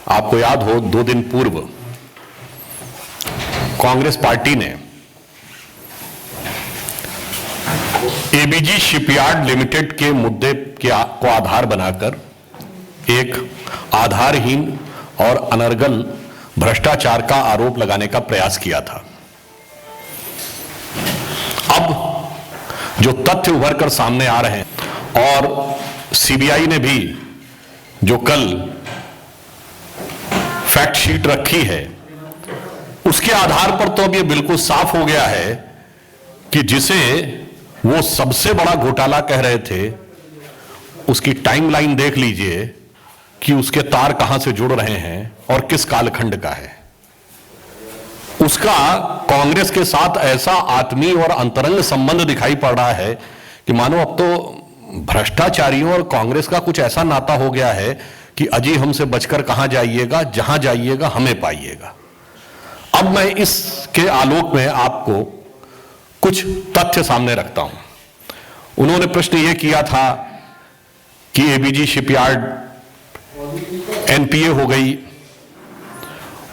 आपको याद हो 2 दिन पूर्व कांग्रेस पार्टी ने एबीजी शिपयार्ड लिमिटेड के मुद्दे को आधार बनाकर एक आधारहीन और अनर्गल भ्रष्टाचार का आरोप लगाने का प्रयास किया था। अब जो तथ्य उभर कर सामने आ रहे हैं और सीबीआई ने भी जो कल फैक्ट शीट रखी है, उसके आधार पर तो अब यह बिल्कुल साफ हो गया है कि जिसे वो सबसे बड़ा घोटाला कह रहे थे, उसकी टाइमलाइन देख लीजिए कि उसके तार कहां से जुड़ रहे हैं और किस कालखंड का है। उसका कांग्रेस के साथ ऐसा आत्मीय और अंतरंग संबंध दिखाई पड़ रहा है कि मानो अब तो भ्रष्टाचारियों और कांग्रेस का कुछ ऐसा नाता हो गया है कि अजी हमसे बचकर कहां जाइएगा, जहां जाइएगा हमें पाइएगा। अब मैं इसके आलोक में आपको कुछ तथ्य सामने रखता हूं। उन्होंने प्रश्न यह किया था कि एबीजी शिपयार्ड एनपीए हो गई,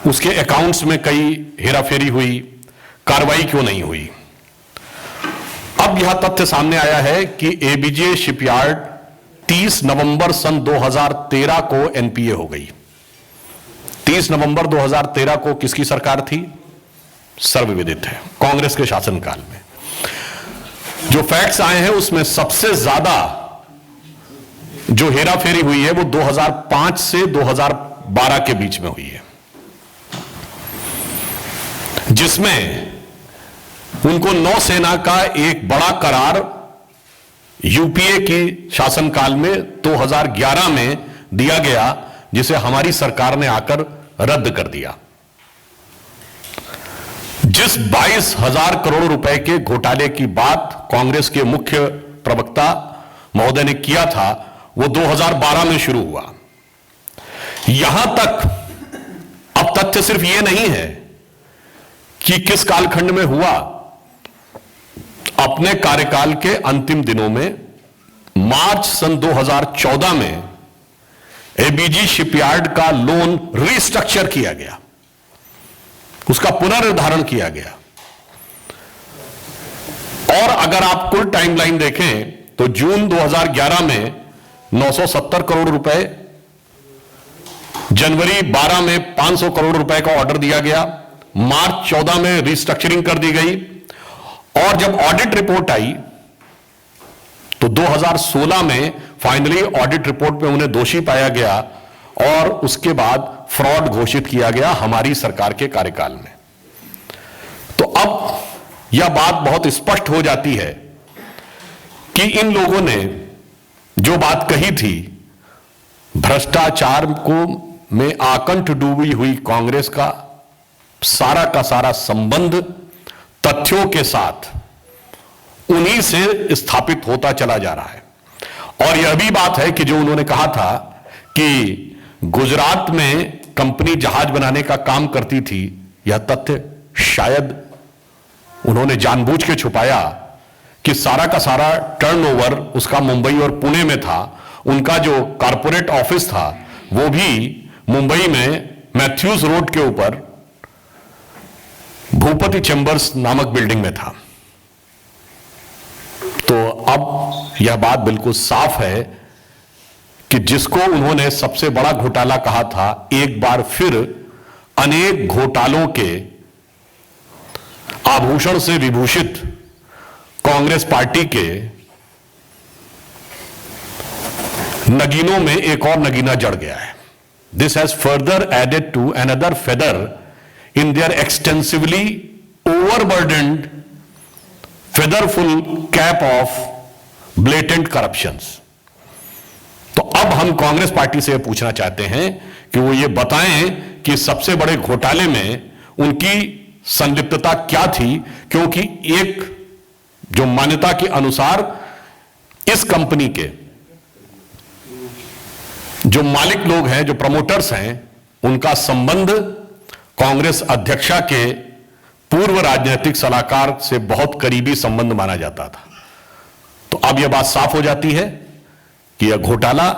उसके अकाउंट्स में कई हेराफेरी हुई, कार्रवाई क्यों नहीं हुई। अब यह तथ्य सामने आया है कि एबीजे शिपयार्ड 30 नवंबर सन 2013 को एनपीए हो गई। 30 नवंबर 2013 को किसकी सरकार थी? सर्वविदित है, कांग्रेस के शासनकाल में। जो फैक्ट्स आए हैं उसमें सबसे ज्यादा जो हेराफेरी हुई है वो 2005 से 2012 के बीच में हुई है, जिसमें उनको नौसेना का एक बड़ा करार यूपीए की शासनकाल में 2011 में दिया गया, जिसे हमारी सरकार ने आकर रद्द कर दिया। जिस 22,000 करोड़ रुपए के घोटाले की बात कांग्रेस के मुख्य प्रवक्ता महोदय ने किया था, वो 2012 में शुरू हुआ। यहां तक अब तथ्य सिर्फ ये नहीं है कि किस कालखंड में हुआ। अपने कार्यकाल के अंतिम दिनों में मार्च सन 2014 में एबीजी शिपयार्ड का लोन रिस्ट्रक्चर किया गया, उसका पुनर्निर्धारण किया गया। और अगर आप कुल टाइमलाइन देखें तो जून 2011 में 970 करोड़ रुपए, जनवरी 12 में 500 करोड़ रुपए का ऑर्डर दिया गया, मार्च 14 में रिस्ट्रक्चरिंग कर दी गई, और जब ऑडिट रिपोर्ट आई तो 2016 में फाइनली ऑडिट रिपोर्ट में उन्हें दोषी पाया गया और उसके बाद फ्रॉड घोषित किया गया हमारी सरकार के कार्यकाल में। तो अब यह बात बहुत स्पष्ट हो जाती है कि इन लोगों ने जो बात कही थी, भ्रष्टाचार को में आकंठ डूबी हुई कांग्रेस का सारा संबंध तथ्यों के साथ उन्हीं से स्थापित होता चला जा रहा है। और यह भी बात है कि जो उन्होंने कहा था कि गुजरात में कंपनी जहाज बनाने का काम करती थी, यह तथ्य शायद उन्होंने जानबूझ के छुपाया कि सारा का सारा टर्नओवर उसका मुंबई और पुणे में था। उनका जो कॉर्पोरेट ऑफिस था वो भी मुंबई में मैथ्यूज रोड के ऊपर भूपति चैंबर्स नामक बिल्डिंग में था। तो अब यह बात बिल्कुल साफ है कि जिसको उन्होंने सबसे बड़ा घोटाला कहा था, एक बार फिर अनेक घोटालों के आभूषण से विभूषित कांग्रेस पार्टी के नगीनों में एक और नगीना जड़ गया है। This has further added to another feather in their extensively overburdened featherful cap of blatant corruptions। तो अब हम कांग्रेस पार्टी से पूछना चाहते हैं कि वो ये बताएं कि सबसे बड़े घोटाले में उनकी संलिप्तता क्या थी, क्योंकि एक जो मान्यता के अनुसार इस कंपनी के जो मालिक लोग हैं, जो प्रमोटर्स हैं, उनका संबंध कांग्रेस अध्यक्षा के पूर्व राजनीतिक सलाहकार से बहुत करीबी संबंध माना जाता था। तो अब यह बात साफ हो जाती है कि यह घोटाला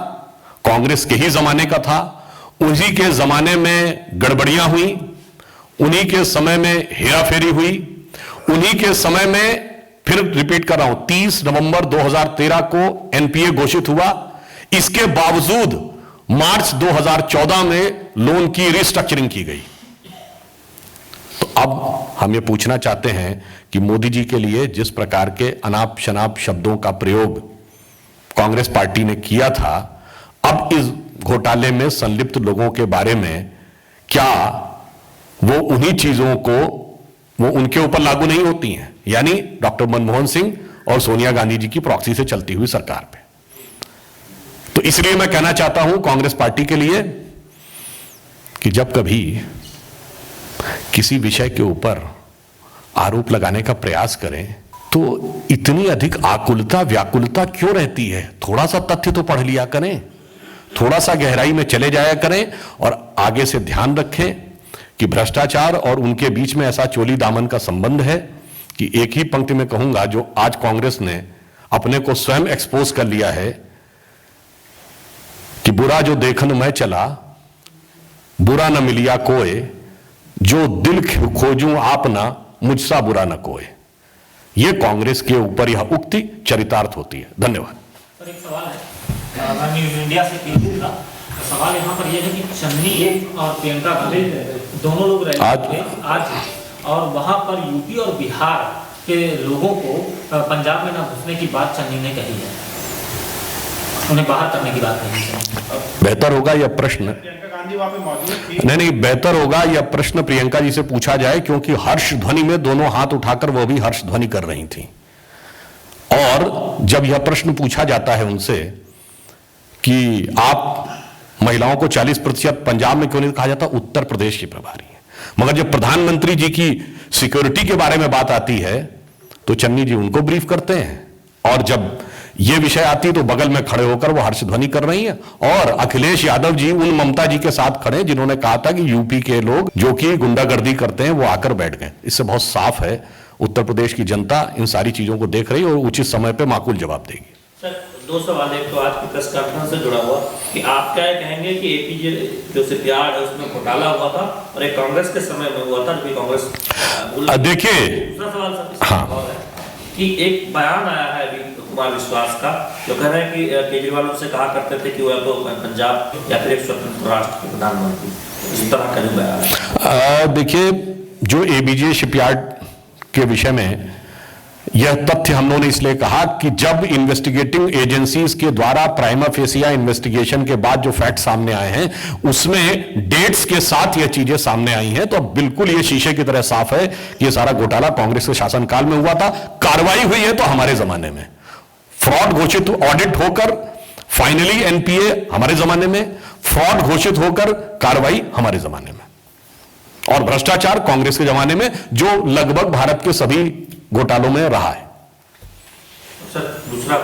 कांग्रेस के ही जमाने का था। उन्हीं के जमाने में गड़बड़ियां हुई, उन्हीं के समय में हेराफेरी हुई, उन्हीं के समय में, फिर रिपीट कर रहा हूं, 30 नवंबर 2013 को एनपीए घोषित हुआ। इसके बावजूद मार्च 2014 में लोन की रिस्ट्रक्चरिंग की गई। तो अब हम ये पूछना चाहते हैं कि मोदी जी के लिए जिस प्रकार के अनाप शनाप शब्दों का प्रयोग कांग्रेस पार्टी ने किया था, अब इस घोटाले में संलिप्त लोगों के बारे में क्या वो उन्हीं चीजों को वो उनके ऊपर लागू नहीं होती हैं, यानी डॉक्टर मनमोहन सिंह और सोनिया गांधी जी की प्रॉक्सी से चलती हुई सरकार पे। तो इसलिए मैं कहना चाहता हूं कांग्रेस पार्टी के लिए कि जब कभी किसी विषय के ऊपर आरोप लगाने का प्रयास करें तो इतनी अधिक आकुलता व्याकुलता क्यों रहती है? थोड़ा सा तथ्य तो पढ़ लिया करें, थोड़ा सा गहराई में चले जाया करें और आगे से ध्यान रखें कि भ्रष्टाचार और उनके बीच में ऐसा चोली दामन का संबंध है कि एक ही पंक्ति में कहूंगा, जो आज कांग्रेस ने अपने को स्वयं एक्सपोज कर लिया है कि बुरा जो देखन मैं चला, बुरा न मिलिया कोय, जो दिल खोजूं आप ना, मुझसा बुरा न कोय। यह कांग्रेस के ऊपर यह उक्ति चरितार्थ होती है। धन्यवाद। सर एक सवाल है, मैं न्यूज इंडिया से पीछू था। सवाल यहाँ पर यह है कि चन्नी एक और प्रियंका गांधी दोनों लोग रहे आज, और वहां पर यूपी और बिहार के लोगों को पंजाब में ना घुसने की बात चन्नी ने कही है, उन्हें बाहर करने की बात कही है। बेहतर होगा यह प्रश्न, नहीं, बेहतर होगा यह प्रश्न प्रियंका जी से पूछा जाए, क्योंकि हर्ष ध्वनि में दोनों हाथ उठाकर वो भी हर्ष ध्वनि कर रही थी। और जब यह प्रश्न पूछा जाता है उनसे कि आप महिलाओं को 40% पंजाब में क्यों नहीं कहा जाता, उत्तर प्रदेश की प्रभारी है। मगर जब प्रधानमंत्री जी की सिक्योरिटी के बारे में बात आती है तो चन्नी जी उनको ब्रीफ करते हैं, और जब यह विषय आती है तो बगल में खड़े होकर वो हर्ष ध्वनि कर रही हैं। और अखिलेश यादव जी उन ममता जी के साथ खड़े जिन्होंने कहा था कि यूपी के लोग जो कि गुंडागर्दी करते हैं वो आकर बैठ गए। इससे बहुत साफ है उत्तर प्रदेश की जनता इन सारी चीजों को देख रही है और उचित समय पर माकूल जवाब देगी। सर दो सवाल, एक तो आज की प्रेस कॉन्फ्रेंस से जुड़ा हुआ कि आप क्या कहेंगे कि एपीजे जो शिपयार्ड है उसमें घोटाला हुआ था और एक कांग्रेस के समय में हुआ था, जबकि कांग्रेस देखिए, दूसरा सवाल सर है कि एक बयान आया है अभी कुमार विश्वास का, जो कह रहे हैं कि केजरीवाल उनसे कहा करते थे कि वो या तो पंजाब या फिर एक स्वतंत्र राष्ट्र के प्रधानमंत्री, इस तरह का बयान है। देखिए, जो एबीजे शिपयार्ड के विषय में यह तथ्य हम लोगों ने इसलिए कहा कि जब इन्वेस्टिगेटिंग एजेंसीज के द्वारा प्राइमा फेसिया इन्वेस्टिगेशन के बाद जो फैक्ट सामने आए हैं उसमें डेट्स के साथ यह चीजें सामने आई हैं, तो अब बिल्कुल यह शीशे की तरह साफ है कि यह सारा घोटाला कांग्रेस के शासनकाल में हुआ था। कार्रवाई हुई है तो हमारे जमाने में, फ्रॉड घोषित ऑडिट होकर फाइनली एनपीए हमारे जमाने में, फ्रॉड घोषित होकर कार्रवाई हमारे जमाने में, और भ्रष्टाचार कांग्रेस के जमाने में, जो लगभग भारत के सभी घोटालों में रहा है। सर दूसरा,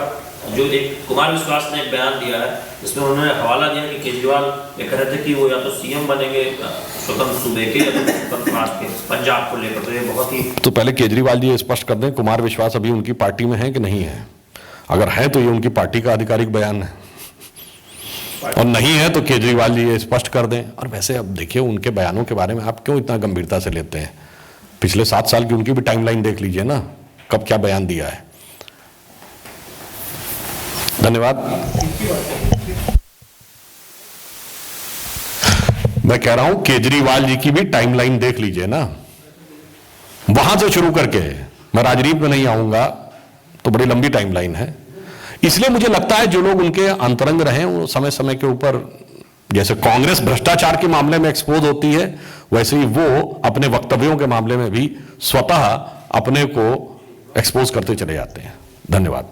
जो एक कुमार विश्वास ने एक बयान दिया है जिसमें उन्होंने हवाला दिया कि केजरीवाल ये कह रहे थे कि वो या तो सीएम बनेंगे स्वतंत्र सूबे के या तो स्वतंत्र राष्ट्र के, पंजाब को लेकर, तो ये बहुत ही। तो पहले केजरीवाल जी स्पष्ट कर दें, कुमार विश्वास अभी उनकी पार्टी में है कि नहीं है? अगर है तो ये उनकी पार्टी का आधिकारिक बयान है, और नहीं है तो केजरीवाल जी ये स्पष्ट कर दें। और वैसे अब देखिए, उनके बयानों के बारे में आप क्यों इतना गंभीरता से लेते हैं? पिछले 7 साल की उनकी भी टाइमलाइन देख लीजिए ना, कब क्या बयान दिया है। धन्यवाद। मैं कह रहा हूं केजरीवाल जी की भी टाइमलाइन देख लीजिए ना, वहां से शुरू करके, मैं राजनीति में नहीं आऊंगा तो बड़ी लंबी टाइमलाइन है। इसलिए मुझे लगता है जो लोग उनके अंतरंग रहे वो समय समय के ऊपर, जैसे कांग्रेस भ्रष्टाचार के मामले में एक्सपोज होती है, वैसे ही वो अपने वक्तव्यों के मामले में भी स्वतः अपने को एक्सपोज करते चले जाते हैं। धन्यवाद।